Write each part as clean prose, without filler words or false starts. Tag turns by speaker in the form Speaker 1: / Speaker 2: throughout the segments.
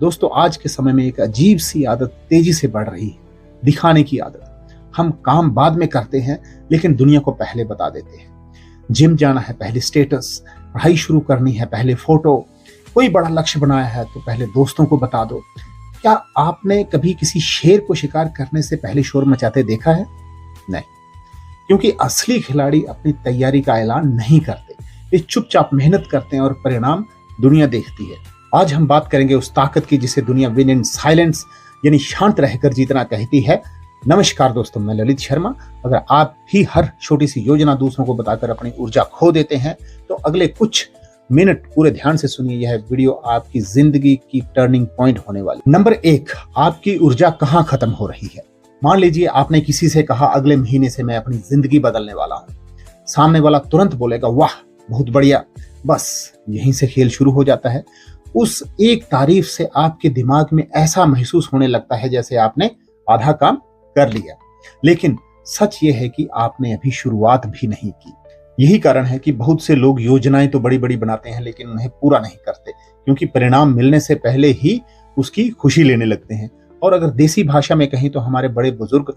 Speaker 1: दोस्तों, आज के समय में एक अजीब सी आदत तेजी से बढ़ रही है, दिखाने की आदत। हम काम बाद में करते हैं लेकिन दुनिया को पहले बता देते हैं। जिम जाना है पहले स्टेटस, पढ़ाई शुरू करनी है पहले फोटो, कोई बड़ा लक्ष्य बनाया है तो पहले दोस्तों को बता दो। क्या आपने कभी किसी शेर को शिकार करने से पहले शोर मचाते देखा है? नहीं, क्योंकि असली खिलाड़ी अपनी तैयारी का ऐलान नहीं करते। वे चुपचाप मेहनत करते हैं और परिणाम दुनिया देखती है। आज हम बात करेंगे उस ताकत की जिसे दुनिया विन इन साइलेंस यानी शांत रहकर जीतना कहती है। नमस्कार दोस्तों, मैं ललित शर्मा। अगर आप भी हर छोटी सी योजना दूसरों को बताकर अपनी ऊर्जा खो देते हैं तो अगले कुछ मिनट पूरे ध्यान से सुनिए। यह वीडियो आपकी जिंदगी की टर्निंग पॉइंट होने वाली। नंबर 1, आपकी ऊर्जा कहाँ खत्म हो रही है। मान लीजिए आपने किसी से कहा अगले महीने से मैं अपनी जिंदगी बदलने वाला हूँ। सामने वाला तुरंत बोलेगा वाह बहुत बढ़िया। बस यहीं से खेल शुरू हो जाता है। उस एक तारीफ से आपके दिमाग में ऐसा महसूस होने लगता है जैसे आपने आधा काम कर लिया। लेकिन सच ये है कि आपने अभी शुरुआत भी नहीं की। यही कारण है कि बहुत से लोग योजनाएं तो बड़ी बड़ी बनाते हैं लेकिन उन्हें पूरा नहीं करते, क्योंकि परिणाम मिलने से पहले ही उसकी खुशी लेने लगते हैं। और अगर देसी भाषा में कहें तो हमारे बड़े बुजुर्ग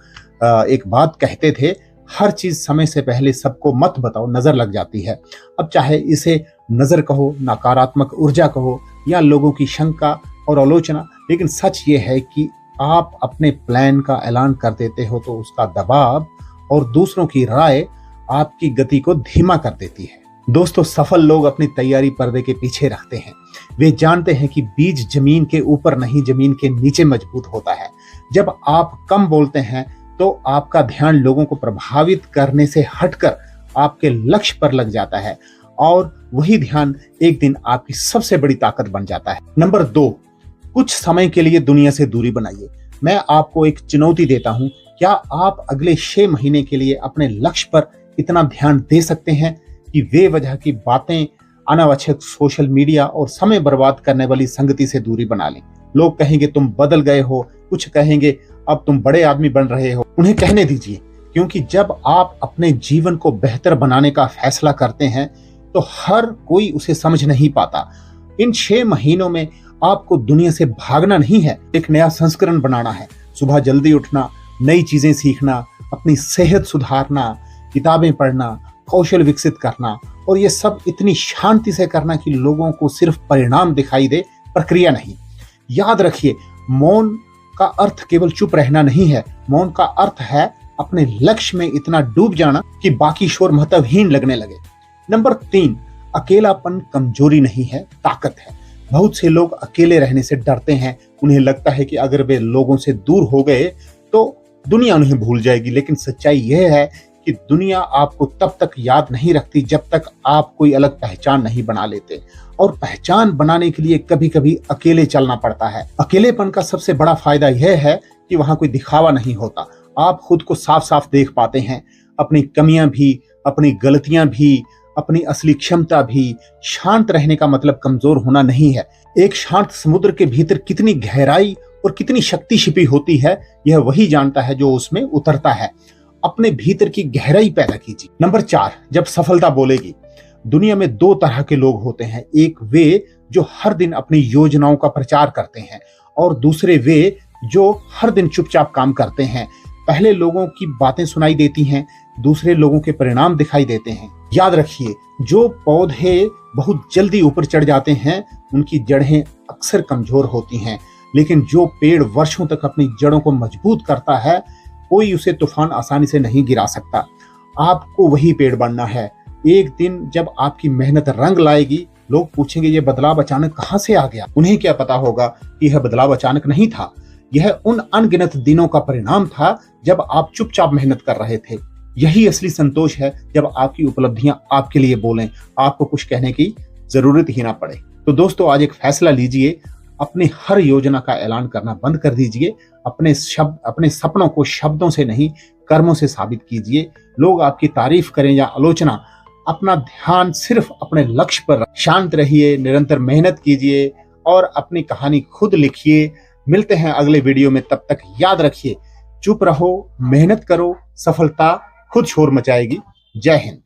Speaker 1: एक बात कहते थे, हर चीज समय से पहले सबको मत बताओ, नजर लग जाती है। अब चाहे इसे नजर कहो, नकारात्मक ऊर्जा कहो या लोगों की शंका और आलोचना, लेकिन सच ये है कि आप अपने प्लान का ऐलान कर देते हो तो उसका दबाव और दूसरों की राय आपकी गति को धीमा कर देती है। दोस्तों, सफल लोग अपनी तैयारी पर्दे के पीछे रखते हैं। वे जानते हैं कि बीज जमीन के ऊपर नहीं, जमीन के नीचे मजबूत होता है। जब आप कम बोलते हैं तो आपका ध्यान लोगों को प्रभावित करने से हटकर आपके लक्ष्य पर लग जाता है और वही ध्यान एक दिन आपकी सबसे बड़ी ताकत बन जाता है। नंबर 2, कुछ समय के लिए दुनिया से दूरी बनाइए। मैं आपको एक चुनौती देता हूं, क्या आप अगले 6 महीने के लिए अपने लक्ष्य पर इतना ध्यान दे सकते हैं कि वे वजह की बातें, अनावश्यक सोशल मीडिया और समय बर्बाद करने वाली संगति से दूरी बना लें। लोग कहेंगे तुम बदल गए हो, कुछ कहेंगे अब तुम बड़े आदमी बन रहे हो। उन्हें कहने दीजिए, क्योंकि जब आप अपने जीवन को बेहतर बनाने का फैसला करते हैं तो हर कोई उसे समझ नहीं पाता। इन 6 महीनों में आपको दुनिया से भागना नहीं है, एक नया संस्करण बनाना है। सुबह जल्दी उठना, नई चीजें सीखना, अपनी सेहत सुधारना, किताबें पढ़ना, कौशल विकसित करना, और ये सब इतनी शांति से करना कि लोगों को सिर्फ परिणाम दिखाई दे, प्रक्रिया नहीं। याद रखिए, मौन का अर्थ केवल चुप रहना नहीं है। मौन का अर्थ है अपने लक्ष्य में इतना डूब जाना कि बाकी शोर महत्वहीन लगने लगे। नंबर 3, अकेलापन कमजोरी नहीं है, ताकत है। बहुत से लोग अकेले रहने से डरते हैं। उन्हें लगता है कि अगर वे लोगों से दूर हो गए तो दुनिया उन्हें भूल जाएगी। लेकिन सच्चाई यह है कि दुनिया आपको तब तक याद नहीं रखती जब तक आप कोई अलग पहचान नहीं बना लेते। और पहचान बनाने के लिए कभी कभी अकेले चलना पड़ता है। अकेलेपन का सबसे बड़ा फायदा यह है कि वहां कोई दिखावा नहीं होता। आप खुद को साफ साफ देख पाते हैं, अपनी कमियां भी, अपनी गलतियां भी, अपनी असली क्षमता भी। शांत रहने का मतलब कमजोर होना नहीं है। एक शांत समुद्र के भीतर कितनी गहराई और कितनी शक्ति छिपी होती है, यह वही जानता है जो उसमें उतरता है। अपने भीतर की गहराई पैदा कीजिए। नंबर 4, जब सफलता बोलेगी। दुनिया में 2 तरह के लोग होते हैं। एक वे जो हर दिन अपनी योजनाओं का प्रचार करते हैं और दूसरे वे जो हर दिन चुपचाप काम करते हैं। पहले लोगों की बातें सुनाई देती हैं, दूसरे लोगों के परिणाम दिखाई देते हैं। याद रखिए, जो पौधे बहुत जल्दी ऊपर चढ़ जाते हैं उनकी जड़ें अक्सर कमजोर होती हैं, लेकिन जो पेड़ वर्षों तक अपनी जड़ों को मजबूत करता है कोई उसे तूफान आसानी से नहीं गिरा सकता। आपको वही पेड़ बनना है। एक दिन जब आपकी मेहनत रंग लाएगी, लोग पूछेंगे ये बदलाव अचानक कहां से आ गया। उन्हें क्या पता होगा कि यह बदलाव अचानक नहीं था, यह उन अनगिनत दिनों का परिणाम था जब आप चुपचाप मेहनत कर रहे थे। यही असली संतोष है, जब आपकी उपलब्धियां आपके लिए बोलें, आपको कुछ कहने की जरूरत ही ना पड़े। तो दोस्तों, आज एक फैसला लीजिए, अपनी हर योजना का ऐलान करना बंद कर दीजिए। अपने सपनों को शब्दों से नहीं, कर्मों से साबित कीजिए। लोग आपकी तारीफ करें या आलोचना, अपना ध्यान सिर्फ अपने लक्ष्य पर रखें। शांत रहिए, निरंतर मेहनत कीजिए और अपनी कहानी खुद लिखिए। मिलते हैं अगले वीडियो में, तब तक याद रखिए, चुप रहो, मेहनत करो, सफलता खुद शोर मचाएगी। जय हिंद।